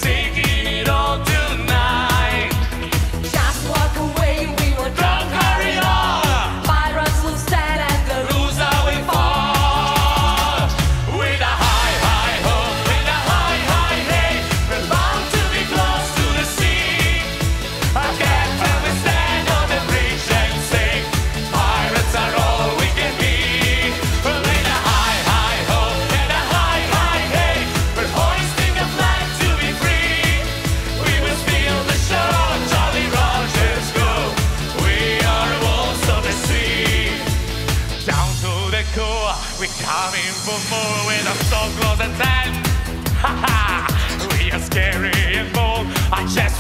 taking it all tonight. Just walk away, we will Don't hurry on. Pirates will stand and the Loser will fall. With a high, high hope, with a high, high hey, we're bound to be close to the sea. A captain will stand on the bridge and sing, pirates are all we can be. With a high, high hope and a high, high hey, we're hoisting a flag to be free. We will steal the show, Jolly Rogers go. We are wolves of the sea. Down to the core, we're coming for more with our so close at hand. Ha ha, we are scary and bold. I just